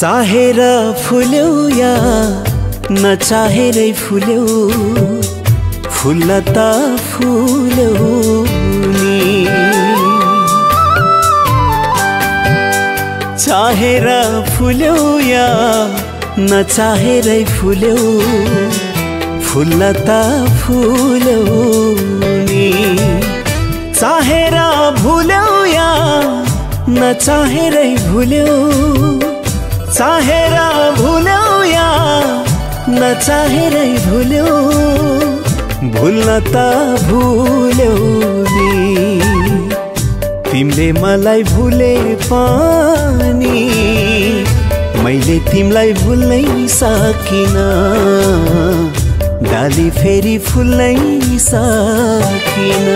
चाहेर फुल्यौ या नचाहेरै फुल्यौ फुल्न त फुल्यौ नि चाहेर फुल्यौ या नचाहेरै फुल्यौ फुल्न त फुल्यौ नि चाहेर भुल्यौ या नचाहेरै भुल्यौ चाहेर भुल्यौ या नचाहेरै भुल्यौ भुल्न त भुल्यौ नि तिमीले मलाई भुले पनि मैले तिमीलाई भुल्नै सकिन डाली फेरि फुल्नै सकिन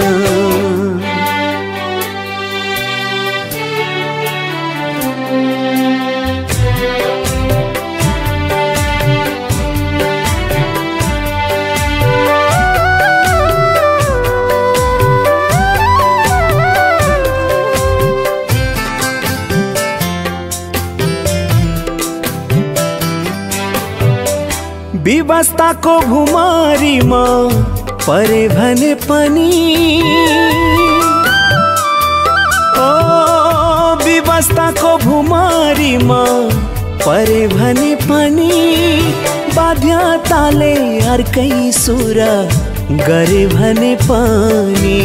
विवस्ताको भुमारीमा परे भने पनि ओ विवस्ताको भुमारीमा परे भने पनि बाध्यताले अर्कै सुर गरे भने पनि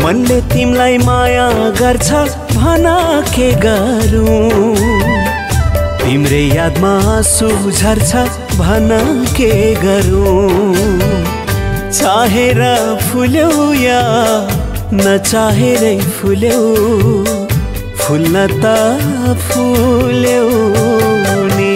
मनले तिमीलाई माया गर्छ भन के गरौँ तिम्रै यादमा आँसु झर्छ भन के गरौँ चाहेर फुल्यौ या नचाहेरै फुल्यौ फुल्न त फुल्यौ नि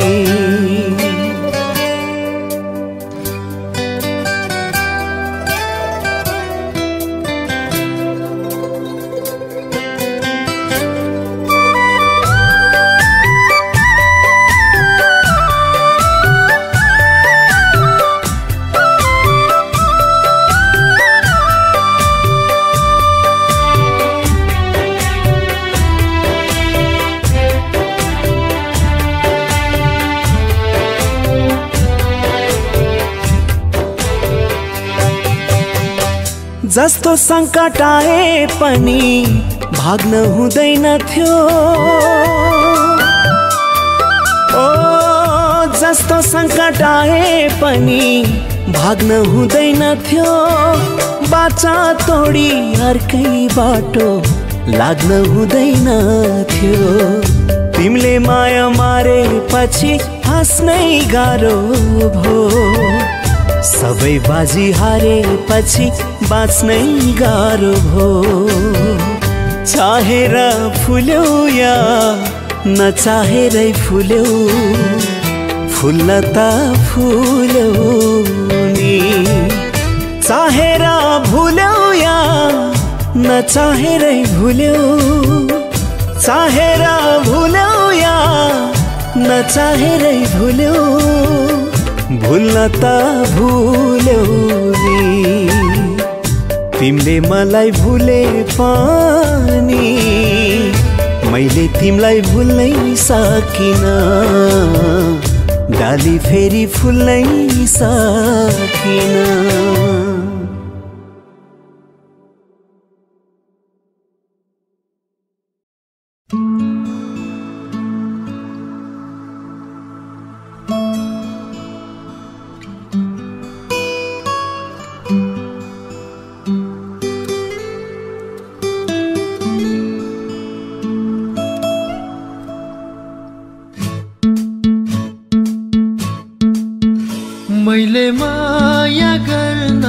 जस्तो सङ्कट आए पनि भाग्न हुँदैन थियो ओ जस्तो सङ्कट आए पनि भाग्न हुँदैन थियो बाचा तोडी अर्कै बाटो लाग्न हुँदैन थियो तिमीले माया मारे पछि हाँस्नै गाह्रो भो सबै बाजी हारे पछि बाँच्नै गाह्रो भो चाहेर फुल्यौ या नचाहेरै फुल्यौ फुल्न त फुल्यौ नि चाहेर भुल्यौ या नचाहेरै भुल्यौ चाहेर भुल्यौ या नचाहेरै भुल्यौ भुल्न त भुल्यौ नि तिमीले मलाई भुले पनि मैले तिमीलाई भुल्नै सकिन डाली फेरि फुल्नै सकिन मैले माया गर्न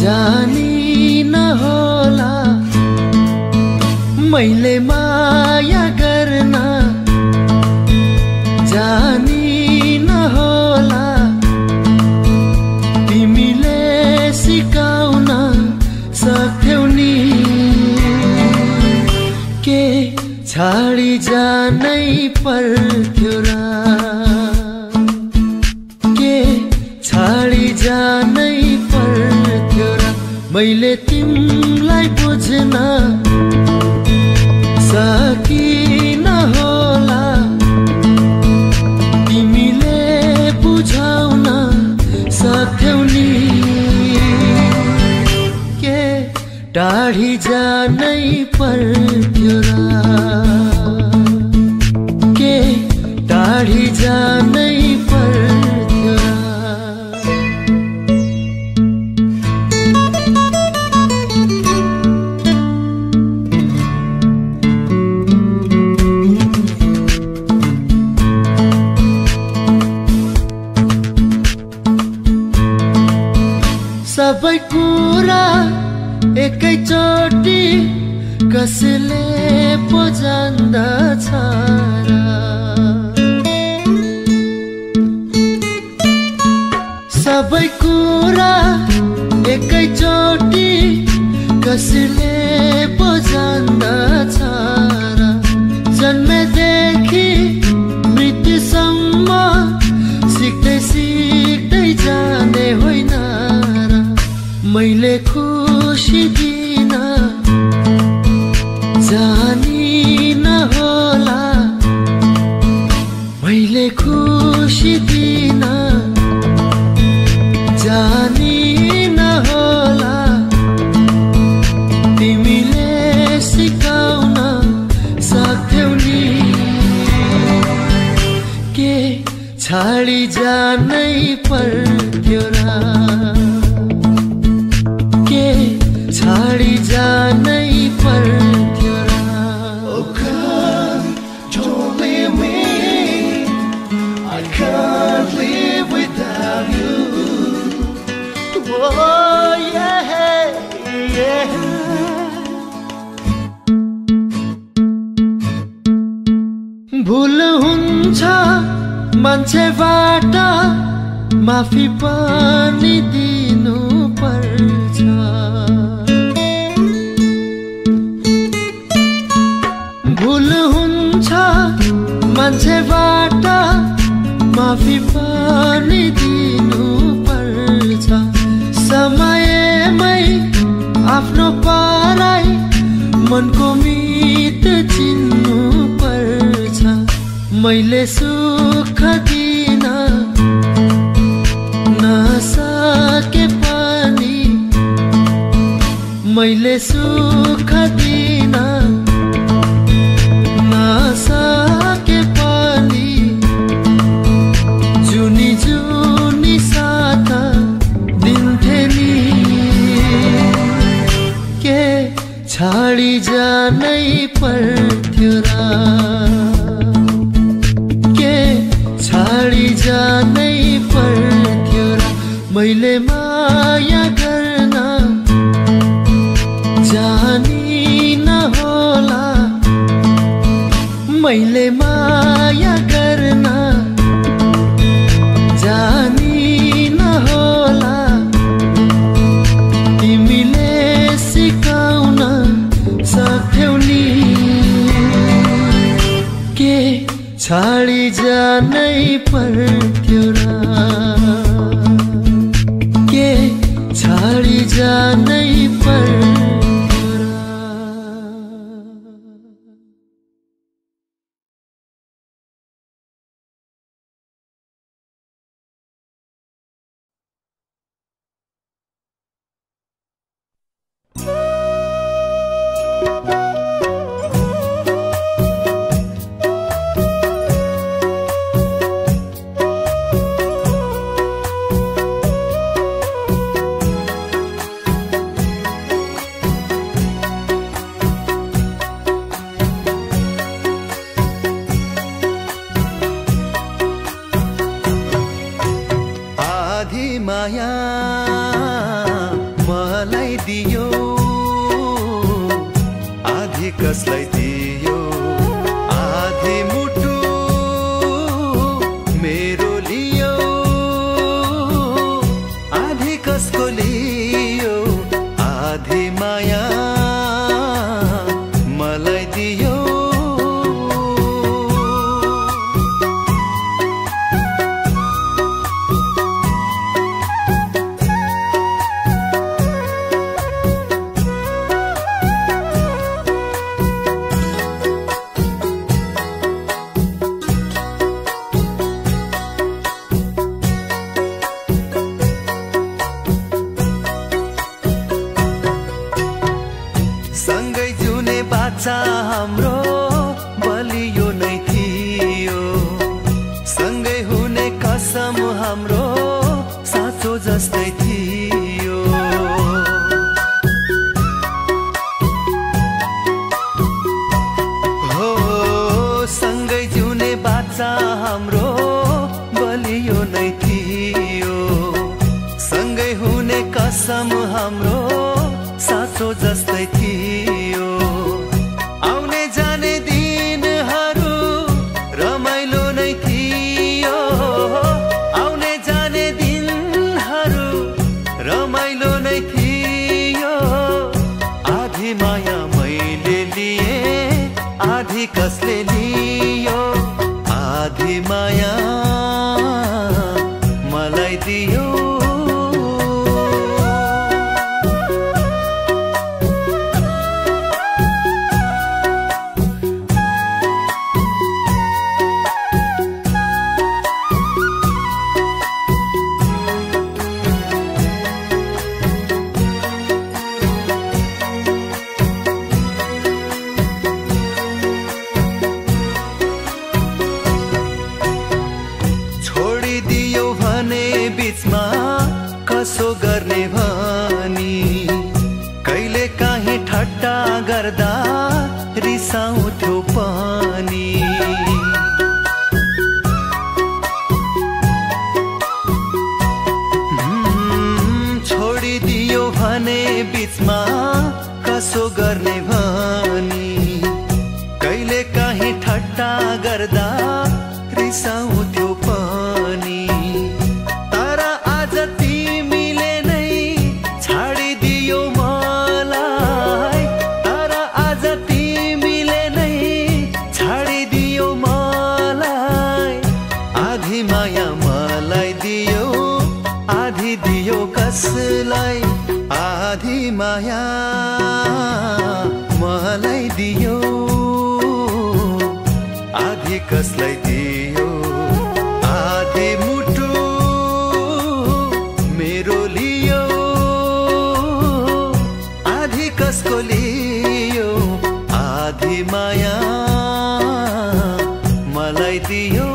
जानी नहोला मैले माया गर्न जानी नहोला तिमीले सिकाउन सक्थ्यौ नि के छाडी जानै पर्थ्यो र छाडी जानै पर्थ्यो र मैले बुझ्न सकिन होला सबै कुरा एकैचोटि कसले पो जान्दछ र सबै कुरा एकैचोटि कसले पो जान्दछ र जन्मेदेखि मृत्युसम्म सिक्दै सिक्दै जाने होइन र मैले खुसी दिन जानिन होला मैले खुसी दिन जानिन होला तिमीले सिकाउन सक्थ्यौ नि के छाडी जानै पर्थ्यो र के छाडी जानै पर्थ्यो र Oh God, don't leave me. I can't live without you. Oh yeah, yeah. भुल हुन्छ मान्छेबाट माफी पनि दिनु पर्छ भुल हुन्छ मान्छेबाट माफी पनि दिनु पर्छ समयमै आफ्नो पराई मनको मित चिन्नु पर्छ मैले सुख दिन नसके पनि मैले सुख दिन नसके पनि जुनी जुनी साथ दिन्थे नि के छाडी जानै पर्थ्यो र के छाडी जानै पर्थ्यो र मैले माया गर्न जानिन होला मैले माया गर्न जानिन होला तिमीले सिकाउन सक्थ्यौ नि के छाडी जानै पर्थ्यो र के छाडी जानै पर्थ्यो र माया मलाई दियो आधी कसलाई दियो आधी मुटु मेरो लियो आधी कसको लियो आधी माया मलाई दियो सँगै जुने बाचा हाम्रो बलियो नै थियो सँगै हुने कसम हाम्रो साँचो जस्तै थियो हो सँगै जुने बाचा हाम्रो बलियो नै थियो सँगै हुने कसम मौसम हाम्रो साँचो जस्तै थियो। आउने जाने दिनहरू रमाइलो नै थियो। आउने जाने दिनहरू रमाइलो नै थियो। आधी माया मैले लिए, आधी कसले लियो। आधी माया मलाई दियो। कसो गर्ने भनी कहिले काहीँ ठट्टा गर्दा रिसाउँथ्यो पनि। छोडिदियो भने बिचमा कसो गर्ने भनी कहिले काहीँ ठट्टा गर्दा रिसाउँथ्यो पनि। कसलाई आधी माया मलाई दियो। आधी कसलाई दियो। आधी मुटु मेरो लियो। आधी कसको लियो। आधी माया मलाई दियो।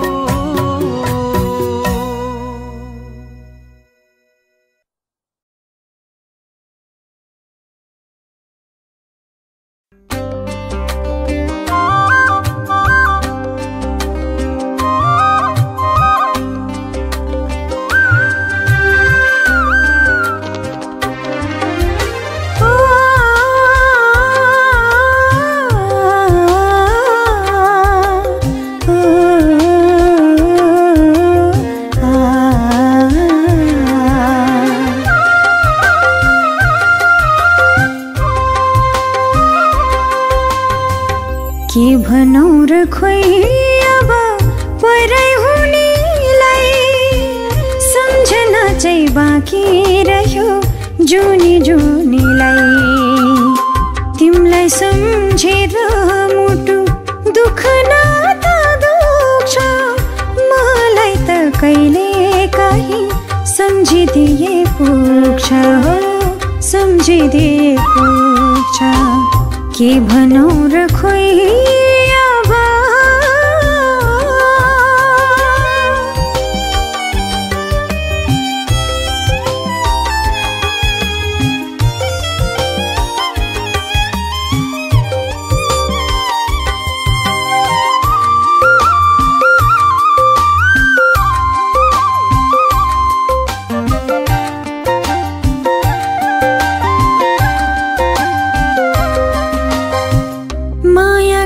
के भनौ र खोइ अब परै हुनेलाई सम्झना चाहिँ बाँकी रह्यो जुनी जुनीलाई। तिमलाई सम्झेर मुटु दुख्न त दुख्छ मलाई त कहिले काहीँ सम्झिदिए पुग्छ हो सम्झिदिए पुग्छ। के भनौ र खोइ अब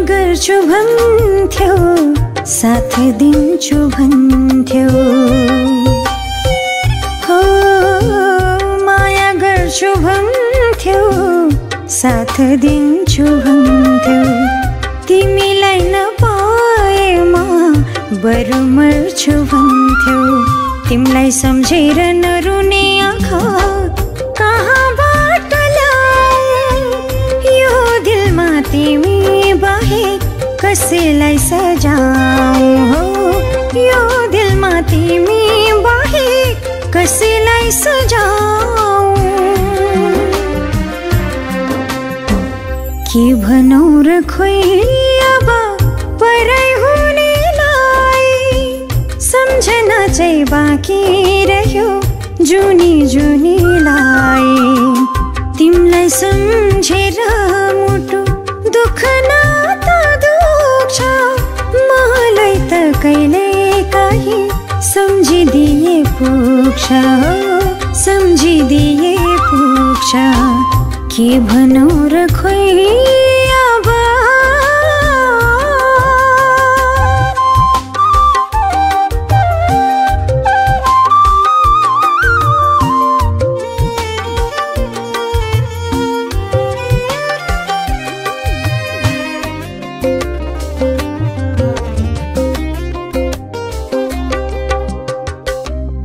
गर्छु भन्थ्यो साथ दिन्छु भन्थ्यो। हो माया गर्छु भन्थ्यो साथ दिन्छु भन्थ्यो। तिमीलाई नपाएमा बरु मर्छु भन्थ्यो। तिमीलाई सम्झेर नरुने आँखा कहाँबाट ल्याऊ। यो दिलमा तिमी बाहेक कसैलाई सजाऊ हो। यो दिलमा तिमी बाहेक कसैलाई सजाऊ। के भनौ र खोइ अब परै हुनेलाई सम्झना चाहिँ बाँकी रह्यो जुनी जुनीलाई। तिमीलाई सम्झेर मुटु दुख्न त दुख्छ मलाई त कहिले काहीँ सम्झिदिए पुग्छ सम्झिदिए पुग्छ। दुख्छ के भनौ र खोइ अब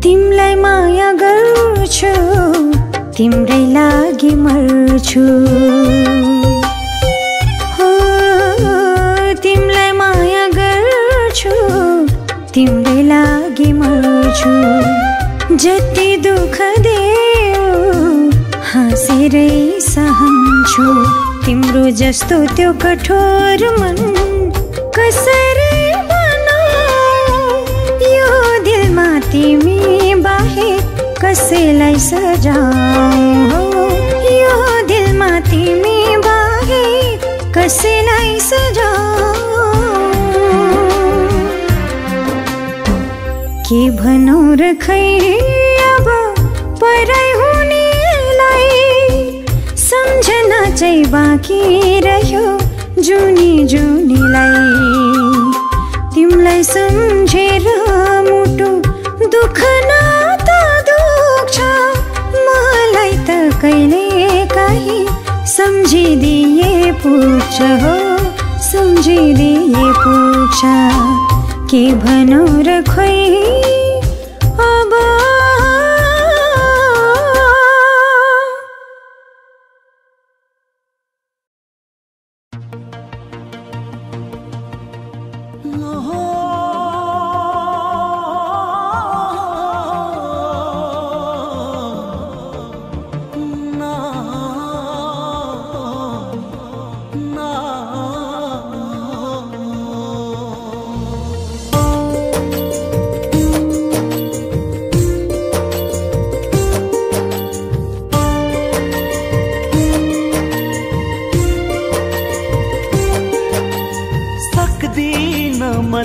तिमलाई माया गर्छु तिम्रै लागि मर्छु हो तिमलाई माया गर्छु तिम्रै लागि मर्छु जति दुःख देऊ हाँसेरै सहन्छु तिम्रो जस्तो त्यो कठोर मन कसरी बनाऊ यो दिलमा तिमी बाहेक कसैलाई सजाऊ यो दिलमा तिमी बाहेक कसैलाई सजाऊ के भनौ र खै अब पराई हुनेलाई सम्झना चाहिँ बाँकी रह्यो जुनी जुनीलाई तिमीलाई सम्झेर मुटु दुःख नाता दुख्छ मलाई त कहिले काहीँ सम्झिदिए पुग्छ हो सम्झिदिए पुग्छ के भनौ र खोइ अब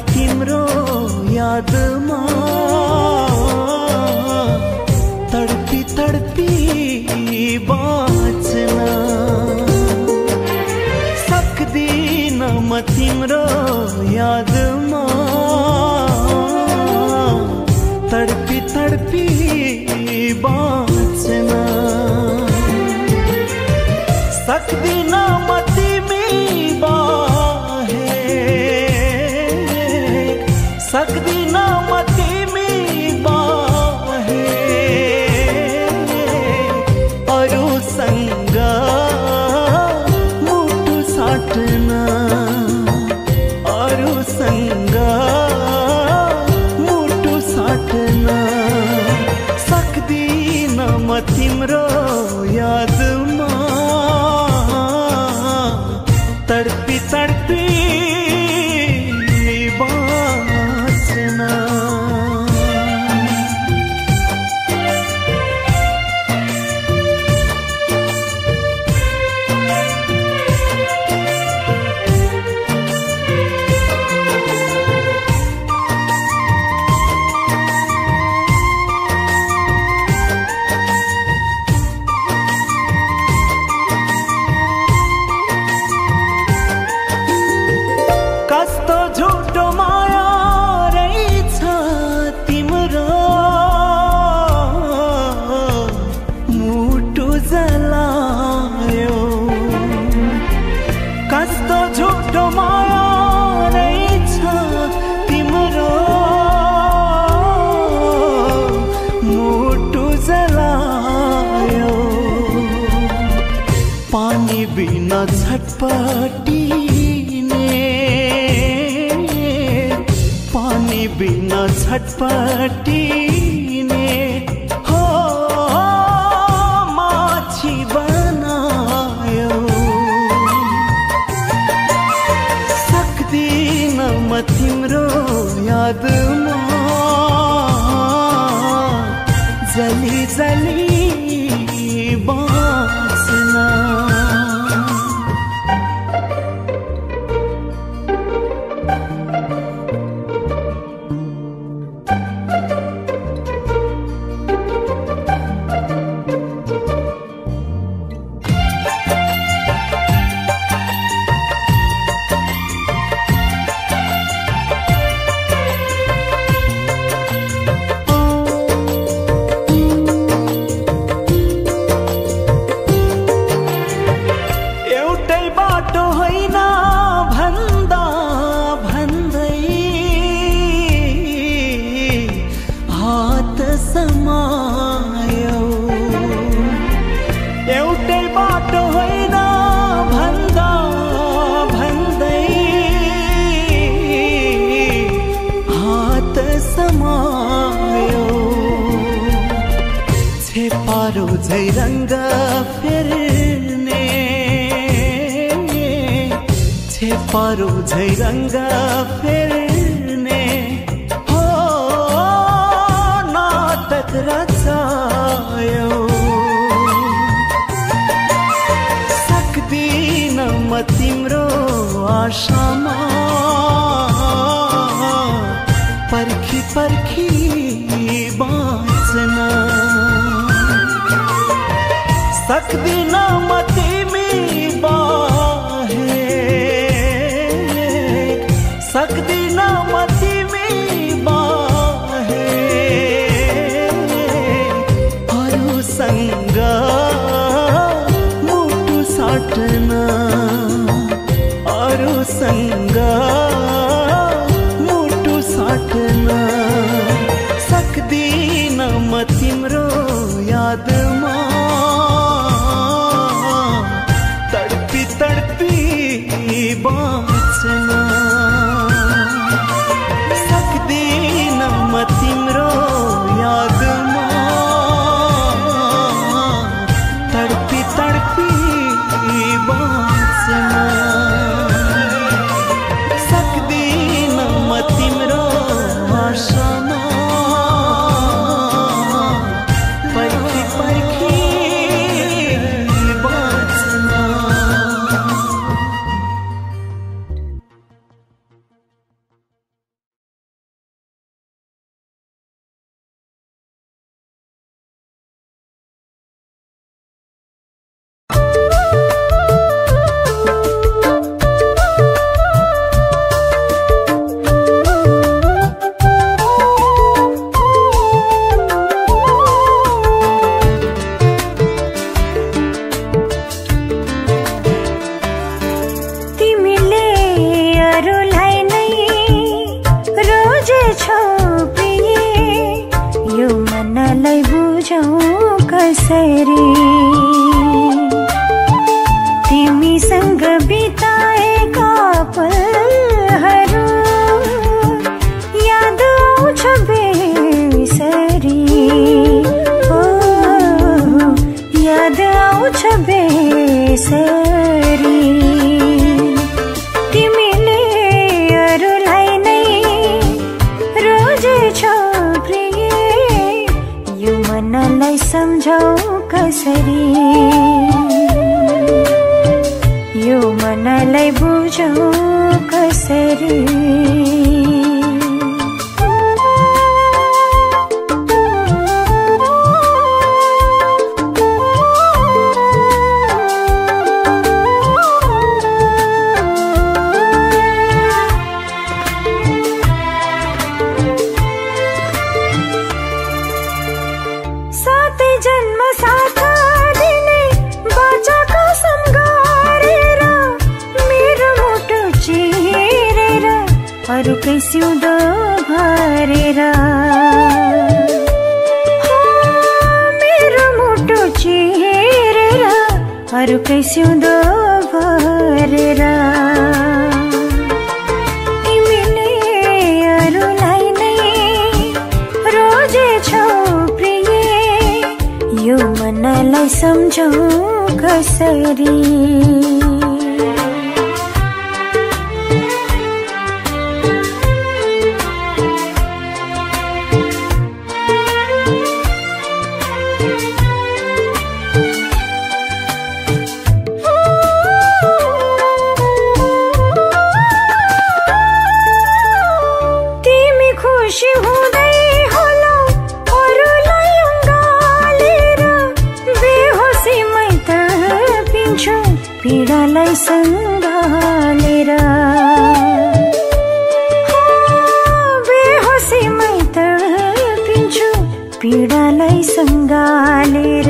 तिम्रो यादमा तडपी तडपी बाँच्न सक्दिन म तिम्रो यादमा तडपी तडपी बाँच्न सक्दिन म तिमी सक्दिन म तिमी बाहे अरूसँग मुटु साट्न अरूसँग मुटु साट्न सक्दिन म तिम्रो यादमा तडपी तडपी बिना छटपटीने पानी बिना छटपटीने हो माछी बनायो सक्दिन म तिम्रो यादमा जली जली बाँच्न झै रंग फेर्ने छेपारो झै रंग फेर्ने हो नाटक रचायो सक्दिन म तिम्रो आशामा पर्खी पर्खी बाँच्न सक्दिन म तिमी बाहे सक्दिन म तिमी बाहे अरूसँग मुटु साट्न अरूसँग मुटु साट्न सक्दिन म तिम्रो यादमा तडपी तडपी बाँच्न सक्दिन म तिम्रो यादमा तडपी तडपी बाँच्न सक्दिन म तिम्रो आशामा पर्खी पर्खी तिमीसँग बिताएका पलहरू याद आउँछ बेसरी ओ याद आउँछ बेसरी तिमीले अरूलाई नै रोजेछौ प्रिय यो मनलाई सम्झौ कसरी यो मनलाई बुझौ कसरी सातै जन्म साथ दिने बाचा कसम गरेर मेरो मुटु चिरेर अरूकै सिउँदो भरेर मेरो मुटु चिरेर अरूकै सिउँदो भरेर तिमीले अरूलाई नै रोजेछौ प्रिय यो मनलाई सम्झौ कसरी तिमी खुसी हुँदै होला अरूलाई अँगालेर बेहोसीमै तर्पिन्छौ पीडालाई सँगालेर बेहोसीमै तर्पिन्छौ पीडालाई सँगालेर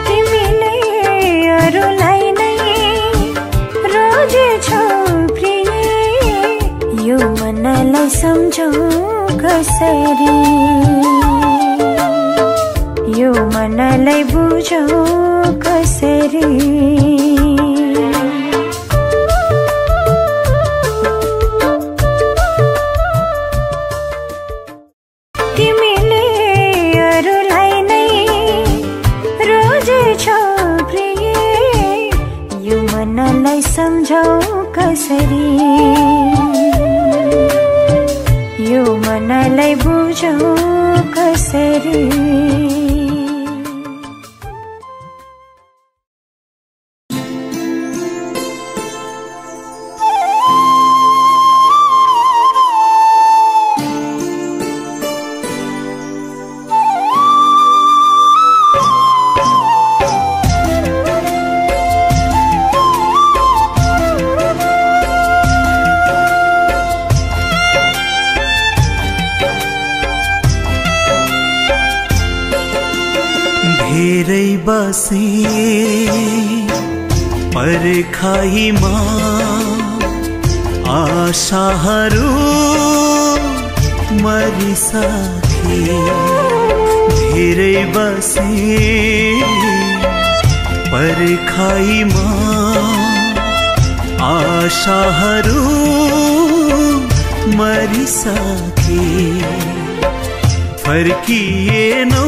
तिमीले अरूलाई नै रोजेछौ प्रिय यो मनलाई सम्झौ कसरी यो मनलाई बुझौ कसरी तिमीले अरूलाई कसरी यो मनलाई बुझौ कसरी धेरै बसे पर्खाइमा आशाहरू मरिसके धेरै बसे पर्खाइमा आशाहरू मरिसके फर्किएनौ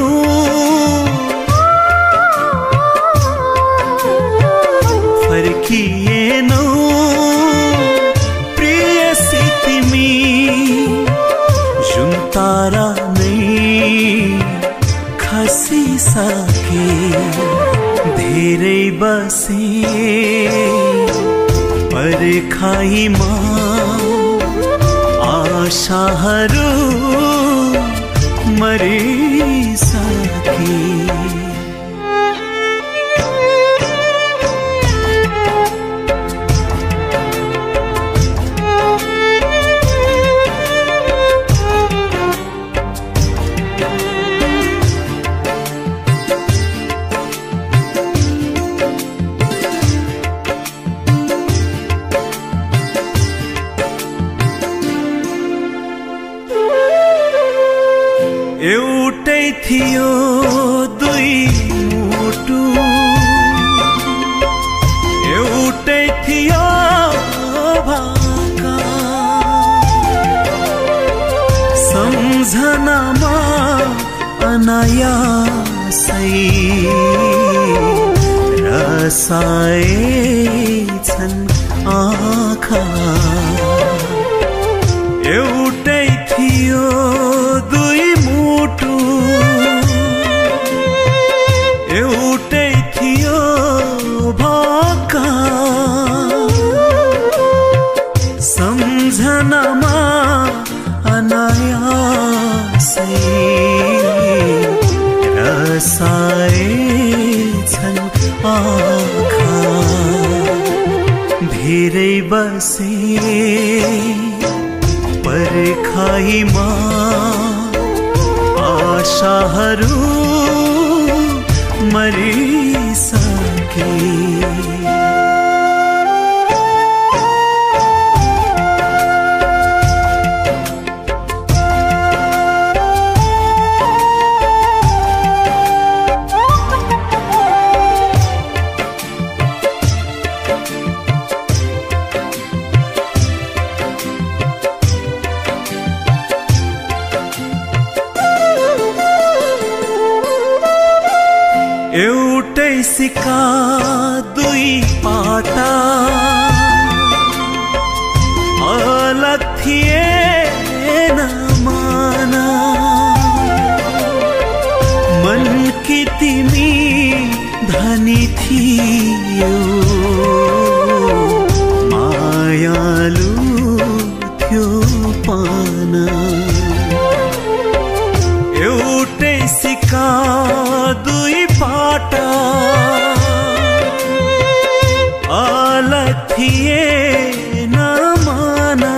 फर्किएनौ प्रियसी तिमी जुन तारा नै खसिसके धेरै बसे पर्खाइमा आशाहरू मरिसके एउटै थियो दुई मुटु एउटै थियो भाका सम्झनामा अनायासै रसाएछन् आँखा एउटै थियो दुई मुटु एउटै थियो भाका सम्झनामा अनायासै रसाएछन् आँखा धेरै बसे पर्खाइमा आशाहरू मरिसके एउटै सिक्का दुई पाटा अलग थिएन माना मन कि तिमी धनी थियो मायालु थियो पाना एउटै सिक्का दुई पाटा अलग थिएन माना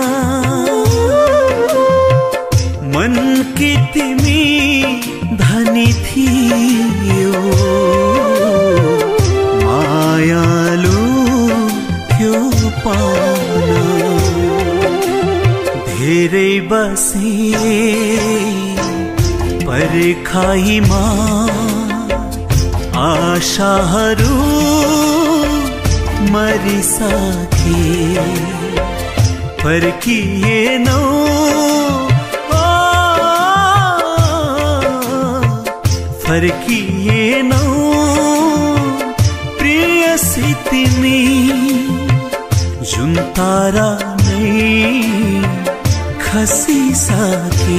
मन कि तिमी धनी थियो मायालु थियो पाना धेरै बसे पर्खाइमा आशाहरू मरिसके फर्किएनौ फर्किएनौ प्रियसी तिमी जुन तारा नै खसिसके।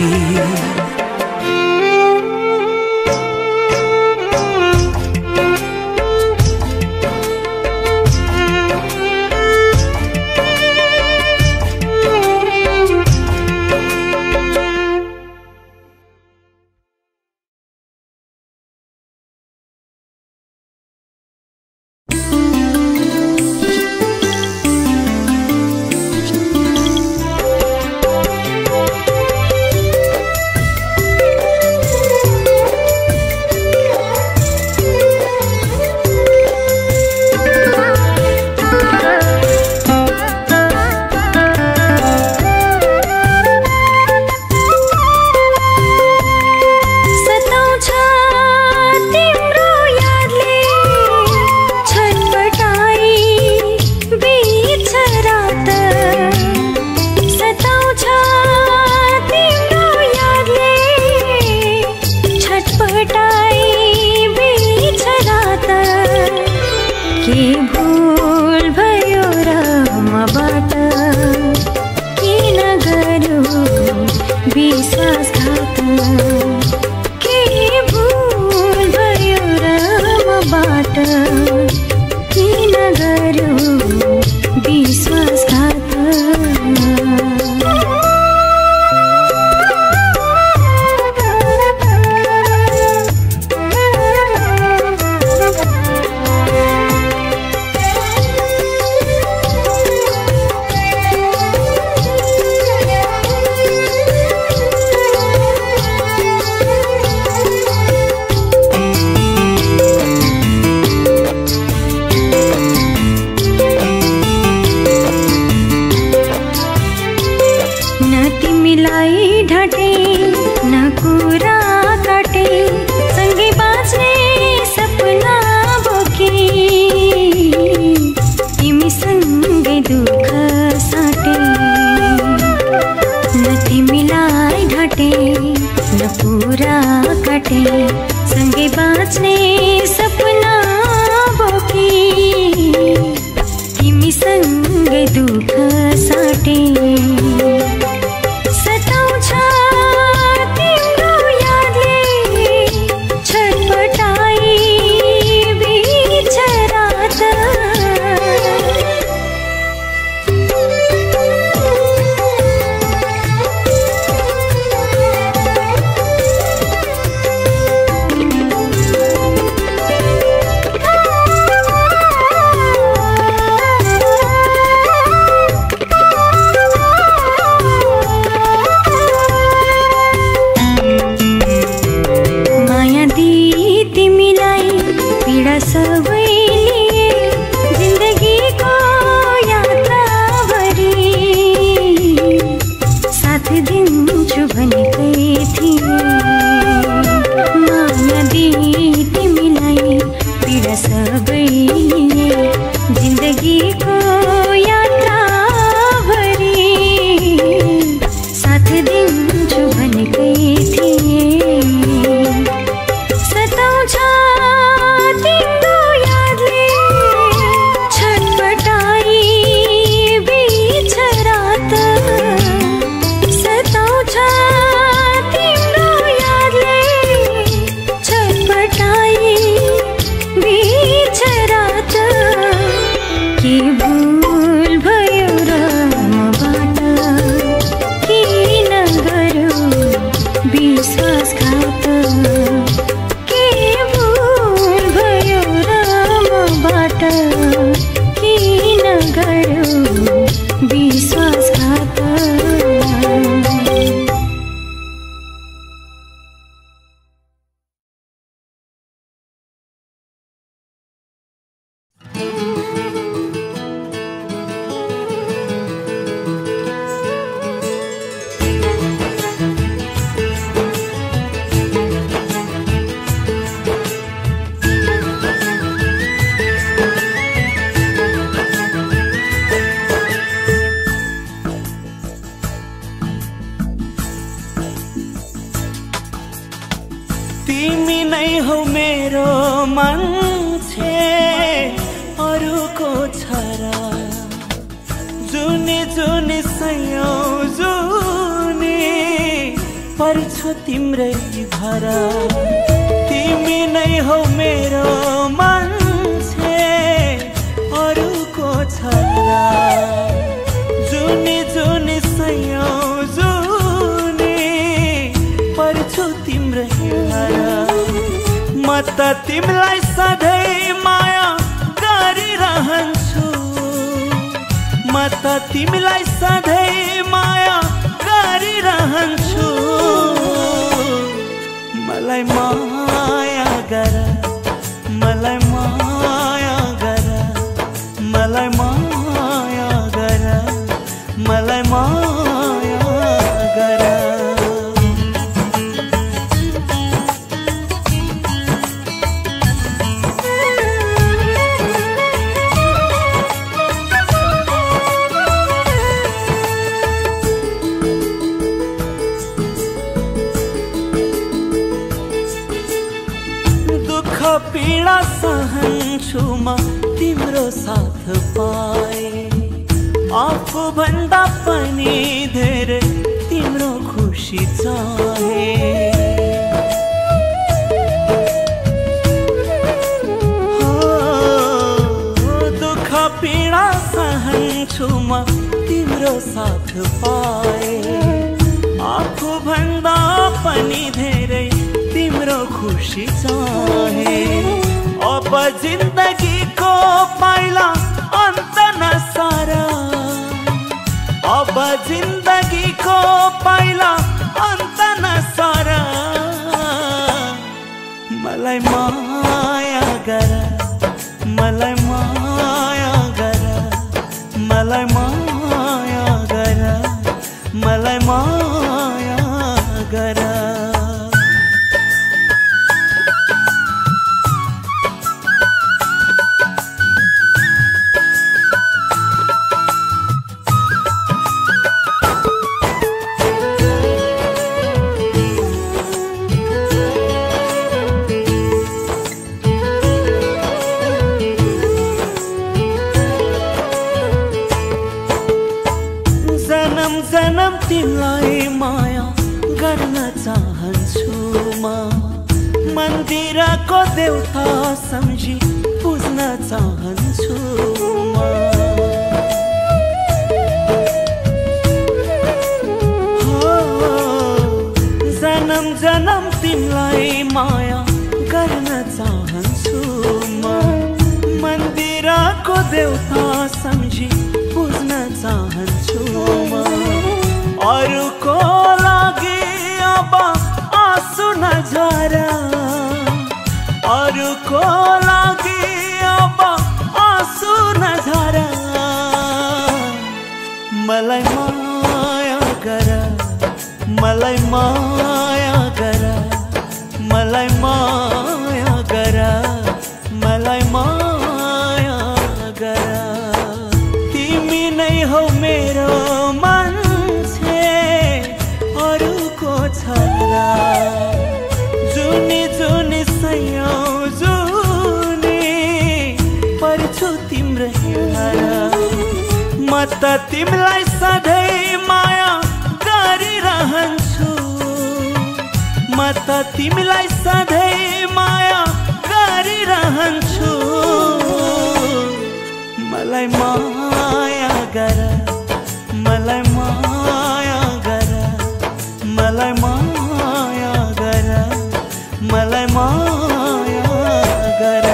मान्छे अरूको छरा जुन जुनी जुनी सयौं जुनी पर्छु तिम्रै धरा तिमी नै हौ मेरो मान्छे अरूको छरा जुनी जुनी सयौं जुनी पर्छु तिम्रै धरा म त तिमीलाई सधैँ माया गरिरहन्छु म त तिमीलाई सधैँ माया गरिरहन्छु मलाई माया गर मलाई माया गर मलाई माया गर मलाई माया गर पीडा सहन्छु म तिम्रो साथ पाए आफू भन्दा पनि धेरै तिम्रो खुसी चाहे दुःख पीडा सहन्छु म तिम्रो साथ पाए आफू भन्दा पनि धेरै तिम्रो खुसी चाहे अब जिन्दगीको पाइला अन्त नसारा अब जिन्दगीको पाइला अन्त नसारा मलाई माया गर मलाई माया गर मलाई माया गर मलाई माया गर जन्म तिमीलाई माया गर्न चाहन्छु म मन्दिरको देवता सम्झी पुज्न चाहन्छु म जन्म जन्म तिमीलाई माया गर्न चाहन्छु म मन्दिरको देवता सम्झी पुज्न चाहन्छु म अरूको लागि अब आँसु नझर अरूको लागि अब आँसु नझर मलाई माया गर मलाई माया गर मलाई माया गर मलाई माया गर तिमी नै हौ मेरो जुनी जुनी सयौं जुनी पर्छु तिम्रै धरा म त तिमीलाई सधैँ माया गरिरहन्छु म त तिमीलाई सधैँ माया गरिरहन्छु मलाई माया गर मलाई माया गर मलाई माया गर मलाई माया गर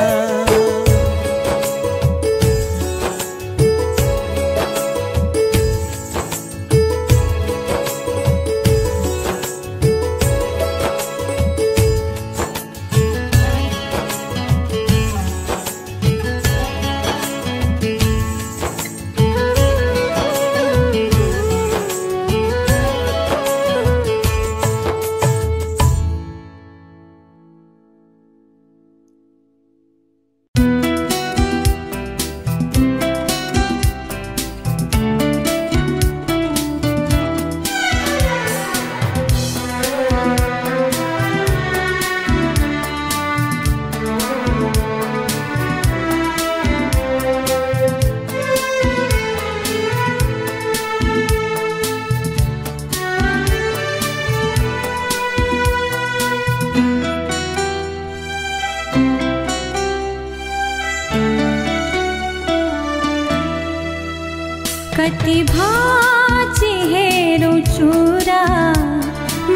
कति भाचे हेरो चुरा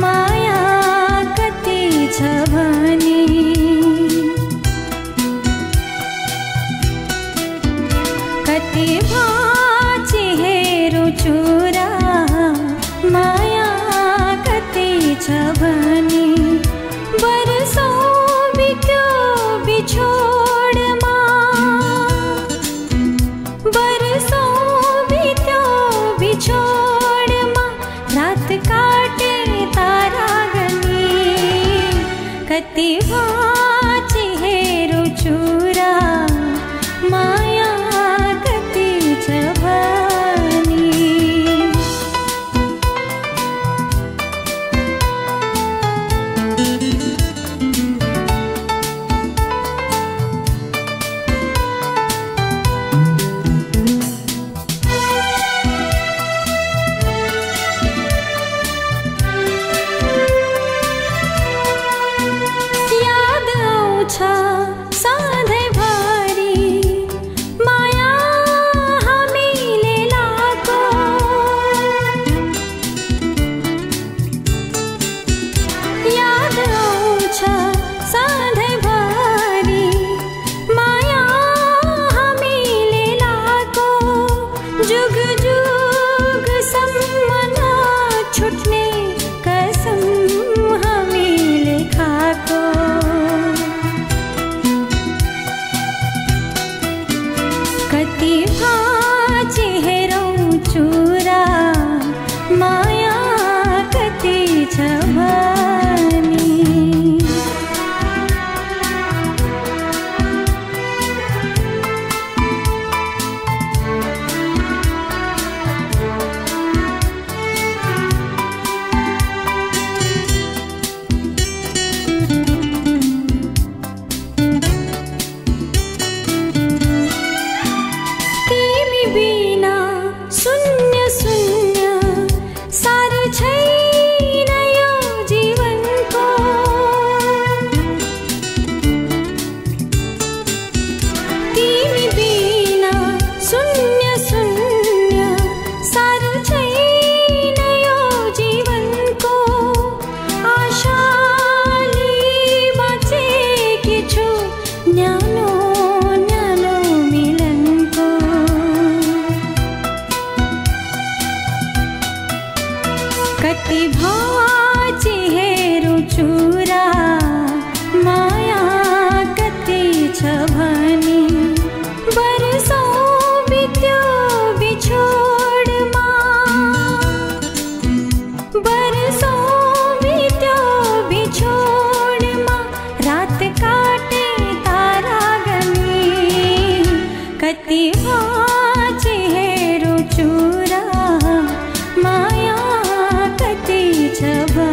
माया कति छ भने कति भाचे हेरो चुरा माया कति छ भने बरसौं बित्यो बिछोडमा बरसौं बित्यो बिछोडमा रात काटे तारा गनी कति भाचे हेरो चुरा माया कति छ भने सधैँभरि माया हामीले लाको याद आउँछ सधैँभरि माया हामीले लाको जुग जुगसम्म नछुट्ने कसम हामीले खाको कति भाचे हेरौ चुरा माया कति छ भने बिना शून्य शून्य सार छैन यो जीवनको तिमी बिना शून्य शून्य सार छैन यो जीवनको आशाले बाँचेकी छु न्यानो न्यानो मिलनको कति भाचे हेरो चुरा माया कति छ भने बरसौं बित्यो बिछोडमा बरसौं बित्यो बिछोडमा रात काटे तारा गनी कति भाचे हेरो चुरा माया कति छ भने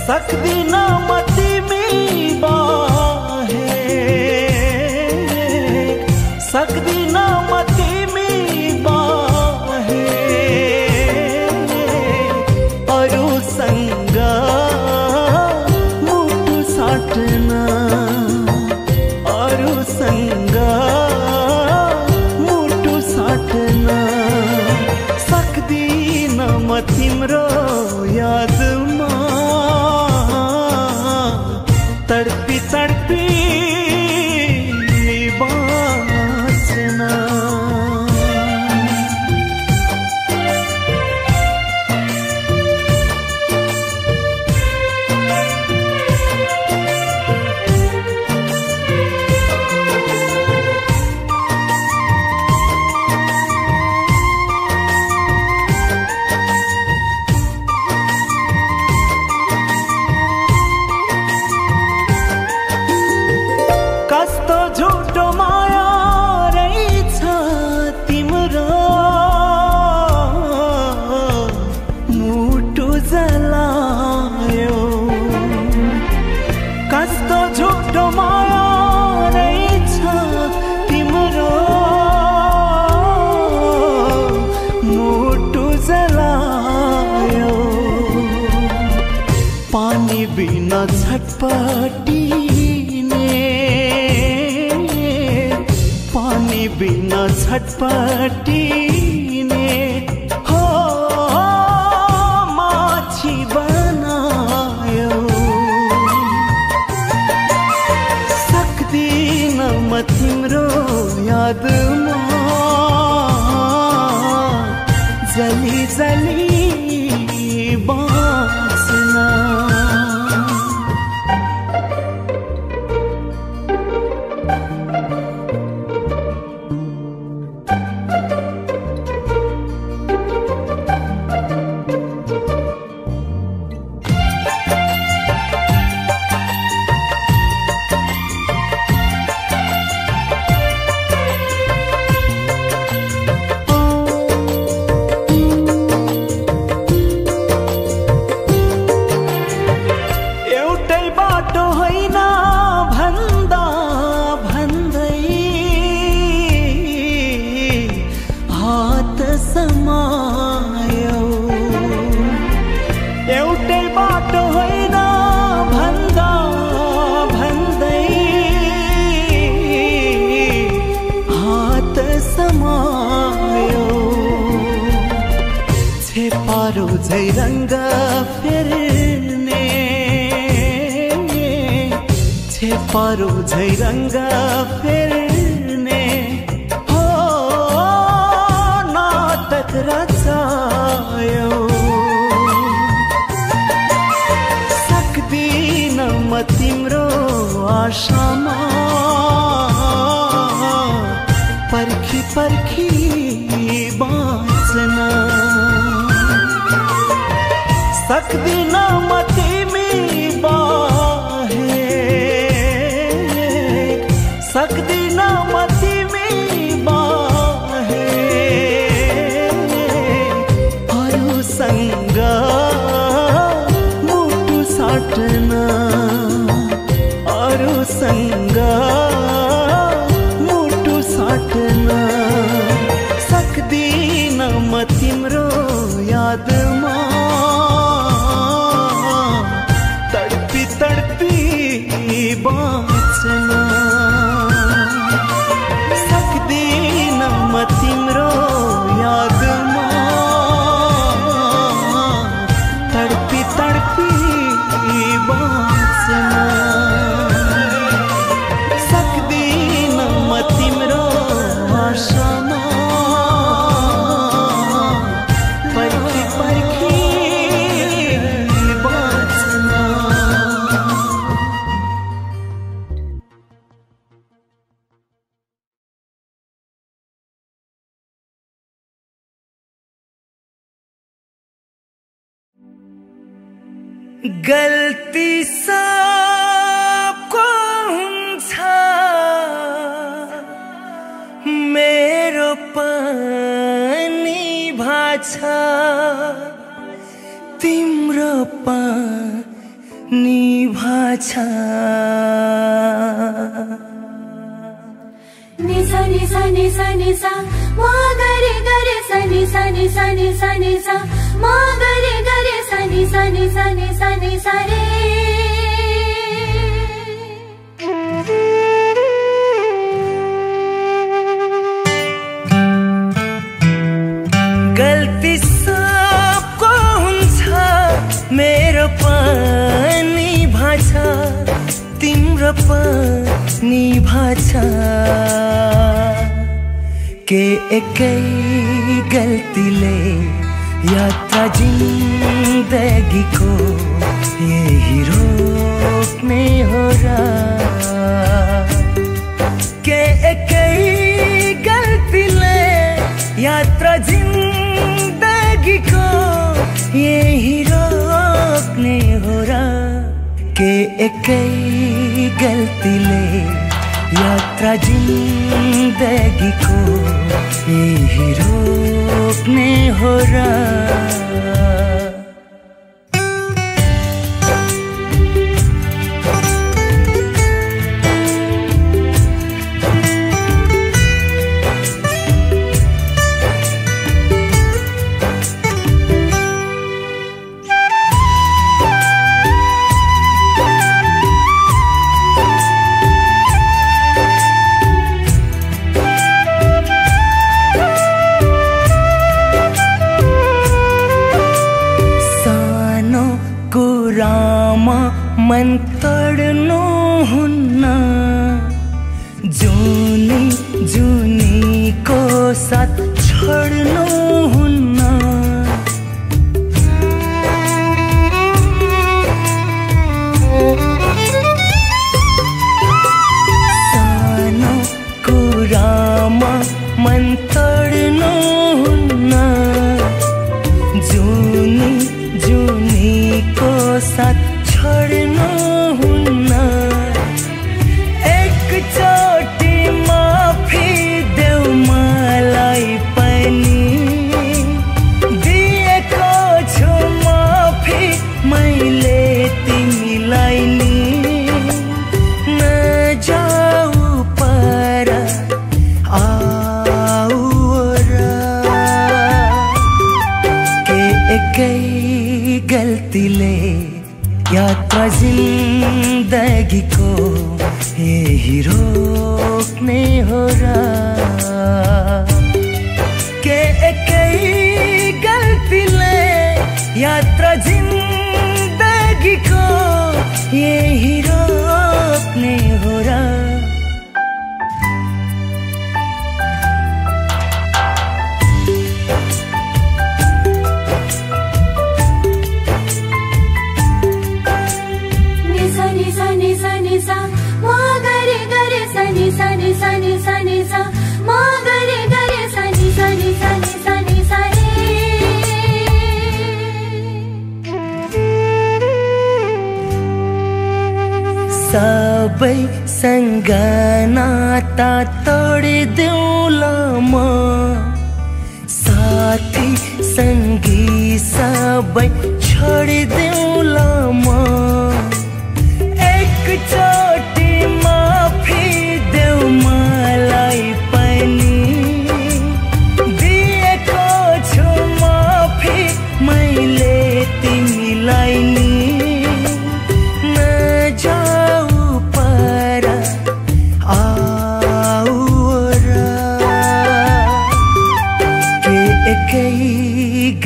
सक्दिन म तिमी बाहे सक्दिन म तिमी बाहे अरूसँग मुटु साट्न अरूसँग मुटु साट्न सक्दिन म तिम्रो यादमा तडपी तडपी बाँच्न कस्तो झुटो माया रहेछ तिम्रो मुटु जलायो कस्तो झुटो माया रहेछ तिम्रो मुटु जलायो पानी बिना छटपटिने पानी बिना छटपटिने हो माछी बनायो सक्दिन म तिम्रो यादमा जली जली बाँच्न एउटै बाटो होइन भन्दा भन्दै हात समायो छेपारो झै रङ्ग फेर्ने छेपारो झै रङ्ग फेर्ने हो नाटक रचायो सक्दिन म तिम्रो आशामा पर्खी पर्खी बाँच्न सक्दिन म तिमी बाहे सक्दिन म तिमी बाहे अरूसँग मुटु साट्न अरूसँग मुटु साट्न सक्दिन म तिम्रो यादमा तडपी तडपी बाँच्न सक्दिन म तिम्रो यादमा तडपी तडपी बाँच्न सक्दिन म तिम्रो आशामा पर्खी पर्खी बाँच्न गल्ती सबको हुन्छ मेरो पनि भाछ तिम्रो पनि भाषा निसा निसा निसा निसा मा गरे गरे सा निसा निसा निसा निसा मा गरे गरे सा निसा निसा निसा निसा रे गल्ती सबको हुन्छ मेरो पनि भाषा तिम्रो पनि भाषा के एकै गल्तीले यात्रा जिन्दगीको यही रोक्ने हो र के एकै गल्तीले यात्रा जिन्दगीको यही रोक्ने हो र के एकै गल्तीले यात्रा जिन्दगीको यही रोक्ने हो र मन तोड्नु हुन्न जुनी जुनीको साथ छोड्नु हुन्न सानो कुरामा मन तोड्नु हुन्न जुनी जुनीको साथ छोड्नु हुन्न एकचोटि माफी देऊ मलाई पनि दिएको छु माफी मैले तिमीलाई नि नजाऊ पर आऊ र के एकै गल्तीले यात्रा जिन्दगीको यही रोक्ने हो र के एकै गल्तीले यात्रा जिन्दगीको यही रोक्ने हो र सबैसँग नाता तोडिदेऊला म साथी सङ्गी सबै छोडिदेऊला म एकचोटि माफी देऊ मलाई पनि दिएको छु माफी मैले तिमीलाई नि नजाऊ पर आऊ र के एकै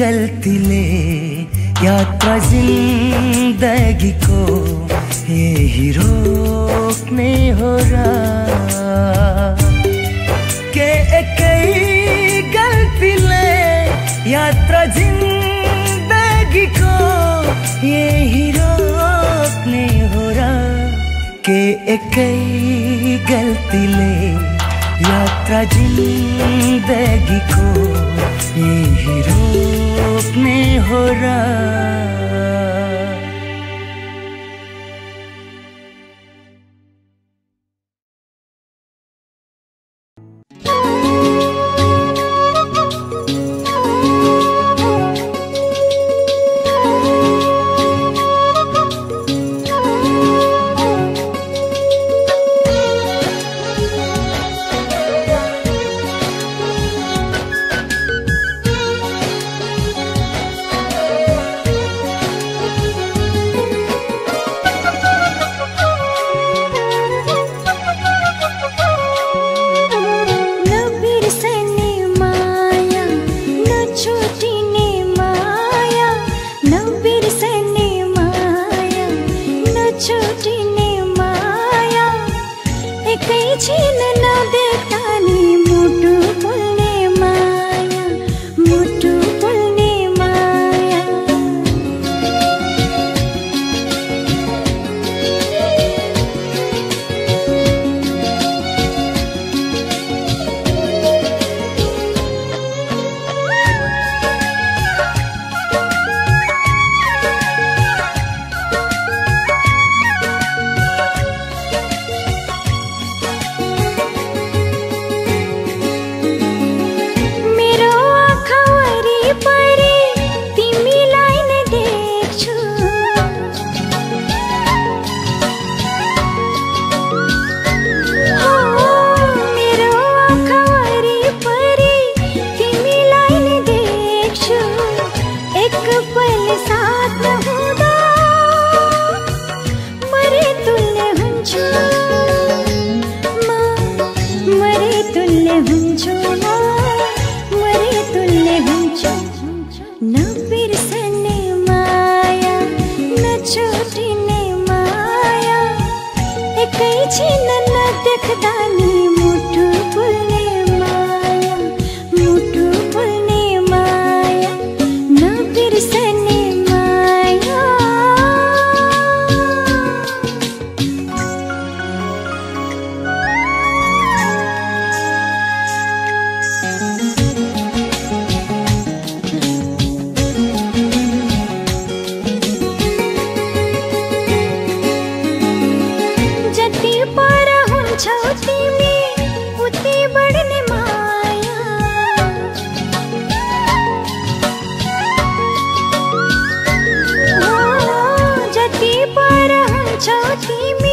गल्तीले यात्रा जिन्दगीको यही रोक्ने हो र के एकै गल्तीले यात्रा जिन्दगीको यही रोक्ने हो र के एकै गल्तीले यात्रा जिन्दगीको यही रोक्ने हो र एकैछिन नदेख्दा नि मुटु फुल्ने माया, मुटु फुल्ने माया, नबिर्सने माया। जति पर हुन्छौ तिमी उति बढ्ने माया, जति पर हुन्छौ तिमी